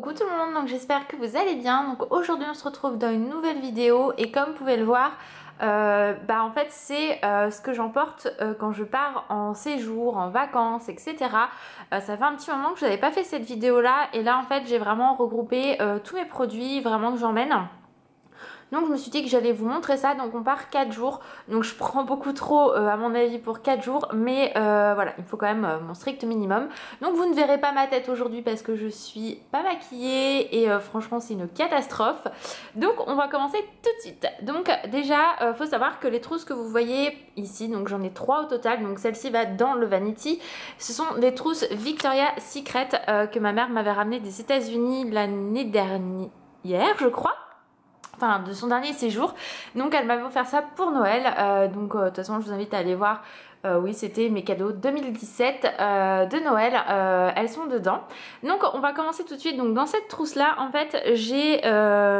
Coucou tout le monde, donc j'espère que vous allez bien. Donc aujourd'hui on se retrouve dans une nouvelle vidéo et comme vous pouvez le voir, en fait c'est ce que j'emporte quand je pars en séjour, en vacances, etc. Ça fait un petit moment que je n'avais pas fait cette vidéo là et là en fait j'ai vraiment regroupé tous mes produits vraiment que j'emmène. Donc je me suis dit que j'allais vous montrer ça. Donc on part 4 jours. Donc je prends beaucoup trop à mon avis pour 4 jours. Mais voilà, il faut quand même mon strict minimum. Donc vous ne verrez pas ma tête aujourd'hui parce que je suis pas maquillée. Et franchement c'est une catastrophe. Donc on va commencer tout de suite. Donc déjà faut savoir que les trousses que vous voyez ici, donc j'en ai 3 au total. Donc celle-ci va dans le Vanity. Ce sont des trousses Victoria's Secret que ma mère m'avait ramenées des États-Unis l'année dernière je crois. Enfin de son dernier séjour, donc elle m'avait offert ça pour Noël, de toute façon je vous invite à aller voir, oui c'était mes cadeaux 2017 de Noël, elles sont dedans. Donc on va commencer tout de suite. Donc dans cette trousse là en fait j'ai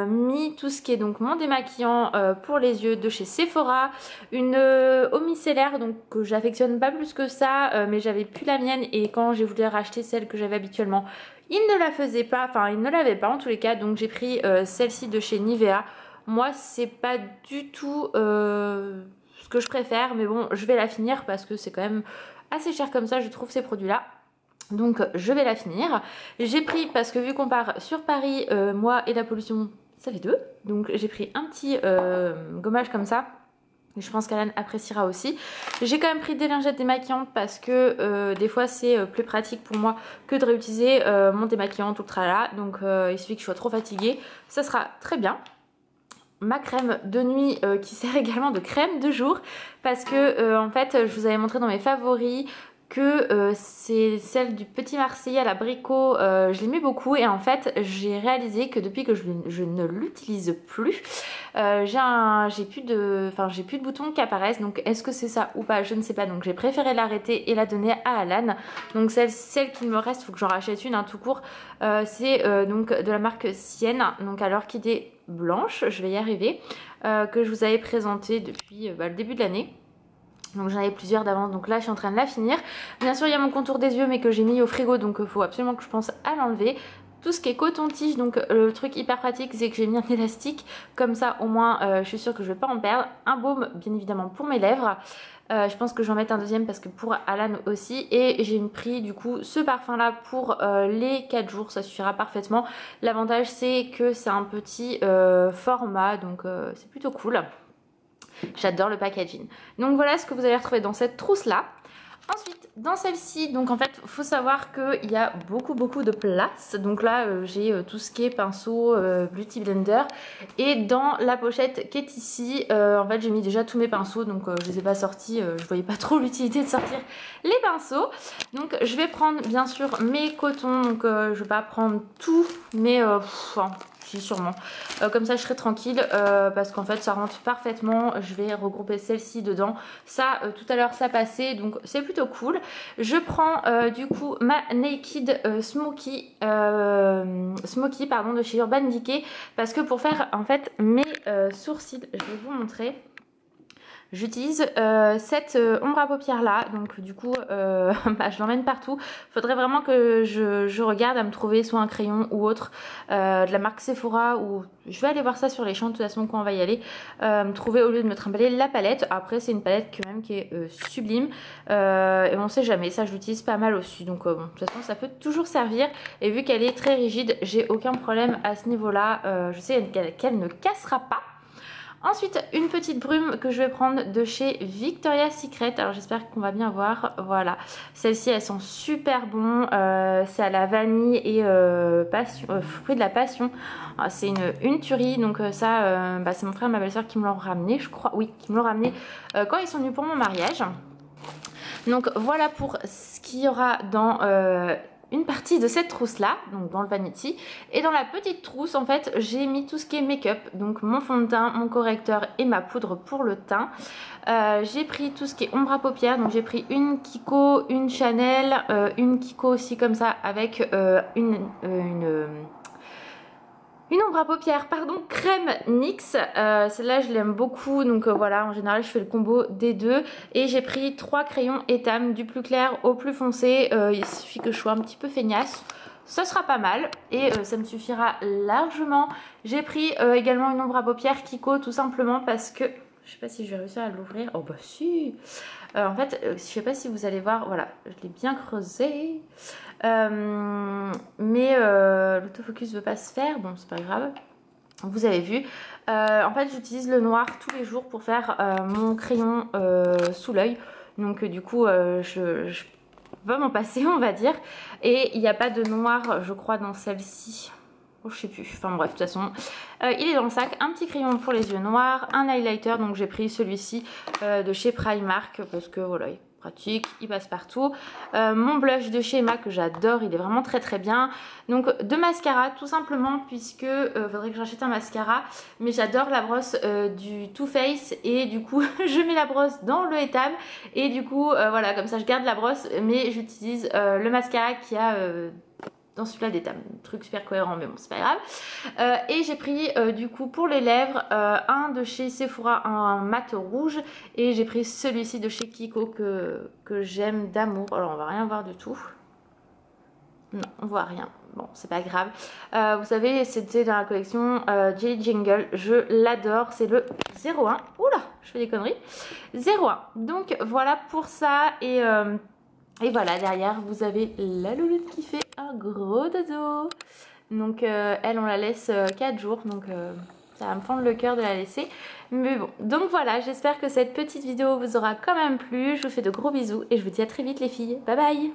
mis tout ce qui est donc mon démaquillant pour les yeux de chez Sephora, une eau micellaire donc que j'affectionne pas plus que ça, mais j'avais plus la mienne et quand j'ai voulu racheter celle que j'avais habituellement, il ne la faisait pas, enfin il ne l'avait pas en tous les cas, donc j'ai pris celle-ci de chez Nivea. Moi c'est pas du tout ce que je préfère, mais bon je vais la finir parce que c'est quand même assez cher comme ça je trouve ces produits là. Donc je vais la finir. J'ai pris, parce que vu qu'on part sur Paris, moi et la pollution ça fait deux, donc j'ai pris un petit gommage comme ça. Je pense qu'Alan appréciera aussi. J'ai quand même pris des lingettes démaquillantes parce que des fois c'est plus pratique pour moi que de réutiliser mon démaquillant tout le tralala. Donc il suffit que je sois trop fatiguée, ça sera très bien. Ma crème de nuit qui sert également de crème de jour parce que en fait je vous avais montré dans mes favoris que c'est celle du Petit Marseillais à l'abricot, je l'aimais beaucoup et en fait j'ai réalisé que depuis que je ne l'utilise plus, j'ai plus de boutons qui apparaissent. Donc est-ce que c'est ça ou pas, je ne sais pas. Donc j'ai préféré l'arrêter et la donner à Alan. Donc celle qui me reste, il faut que j'en rachète une tout court, c'est donc de la marque Sienne, donc à l'orchidée blanche, je vais y arriver, que je vous avais présenté depuis le début de l'année. Donc j'en avais plusieurs d'avance, donc là je suis en train de la finir. Bien sûr il y a mon contour des yeux mais que j'ai mis au frigo, donc il faut absolument que je pense à l'enlever. Tout ce qui est coton-tige, donc le truc hyper pratique c'est que j'ai mis un élastique, comme ça au moins je suis sûre que je ne vais pas en perdre. Un baume bien évidemment pour mes lèvres, je pense que j'en mette un deuxième parce que pour Alan aussi. Et j'ai pris du coup ce parfum là pour les 4 jours, ça suffira parfaitement. L'avantage c'est que c'est un petit format, donc c'est plutôt cool. J'adore le packaging. Donc voilà ce que vous allez retrouver dans cette trousse là. Ensuite dans celle-ci, donc en fait faut savoir qu'il y a beaucoup de place. Donc là j'ai tout ce qui est pinceau, beauty blender. Et dans la pochette qui est ici, en fait j'ai mis déjà tous mes pinceaux. Donc je les ai pas sortis, je voyais pas trop l'utilité de sortir les pinceaux. Donc je vais prendre bien sûr mes cotons. Donc je vais pas prendre tout, mais sûrement, comme ça je serai tranquille parce qu'en fait ça rentre parfaitement. Je vais regrouper celle-ci dedans, ça tout à l'heure ça passait, donc c'est plutôt cool. Je prends du coup ma Naked Smoky pardon, de chez Urban Decay, parce que pour faire en fait mes sourcils, je vais vous montrer. J'utilise cette ombre à paupières là, donc du coup je l'emmène partout. Faudrait vraiment que je regarde à me trouver soit un crayon ou autre de la marque Sephora, ou je vais aller voir ça sur les champs de toute façon quand on va y aller, me trouver au lieu de me trimballer la palette. Après c'est une palette quand même qui est sublime, et on sait jamais, ça je l'utilise pas mal aussi, donc bon, de toute façon ça peut toujours servir. Et vu qu'elle est très rigide, j'ai aucun problème à ce niveau là, je sais qu'elle ne cassera pas. Ensuite, une petite brume que je vais prendre de chez Victoria's Secret. Alors j'espère qu'on va bien voir. Voilà, celles-ci elles sont super bon. C'est à la vanille et fruit de la passion. C'est une tuerie. Donc ça, c'est mon frère et ma belle-soeur qui me l'ont ramené, je crois. Oui, qui me l'ont ramené quand ils sont venus pour mon mariage. Donc voilà pour ce qu'il y aura dans une partie de cette trousse là, donc dans le vanity. Et dans la petite trousse en fait j'ai mis tout ce qui est make-up, donc mon fond de teint, mon correcteur et ma poudre pour le teint. J'ai pris tout ce qui est ombre à paupières, donc j'ai pris une Kiko, une Chanel, une Kiko aussi comme ça avec une ombre à paupières, pardon, crème NYX. Celle-là je l'aime beaucoup, donc voilà, en général je fais le combo des deux. Et j'ai pris 3 crayons Etam, du plus clair au plus foncé. Il suffit que je sois un petit peu feignasse. ça sera pas mal et ça me suffira largement. J'ai pris également une ombre à paupières Kiko tout simplement parce que je sais pas si je vais réussir à l'ouvrir. Oh bah si. En fait, je sais pas si vous allez voir, voilà, je l'ai bien creusé. Mais l'autofocus veut pas se faire, bon c'est pas grave. Vous avez vu, en fait j'utilise le noir tous les jours pour faire mon crayon sous l'œil. Donc du coup je peux m'en passer on va dire. Et il n'y a pas de noir je crois dans celle-ci. Oh, je sais plus, enfin bref de toute façon il est dans le sac. Un petit crayon pour les yeux noirs, un highlighter, donc j'ai pris celui-ci de chez Primark parce que voilà il est pratique, il passe partout. Mon blush de chez MAC que j'adore, il est vraiment très très bien. Donc de mascara tout simplement puisque faudrait que j'achète un mascara, mais j'adore la brosse du Too Faced et du coup je mets la brosse dans le étable et du coup voilà comme ça je garde la brosse mais j'utilise le mascara qui a dans celui-là d'étable, truc super cohérent mais bon c'est pas grave. Et j'ai pris du coup pour les lèvres un de chez Sephora, un mat rouge, et j'ai pris celui-ci de chez Kiko que j'aime d'amour. Alors on va rien voir du tout, non on voit rien, bon c'est pas grave. Vous savez c'était dans la collection Jelly Jingle, je l'adore, c'est le 01, oula je fais des conneries, 01. Donc voilà pour ça et voilà, derrière, vous avez la louloute qui fait un gros dodo. Donc, elle, on la laisse 4 jours. Donc, ça va me fendre le cœur de la laisser. Mais bon, donc voilà, j'espère que cette petite vidéo vous aura quand même plu. Je vous fais de gros bisous et je vous dis à très vite les filles. Bye bye!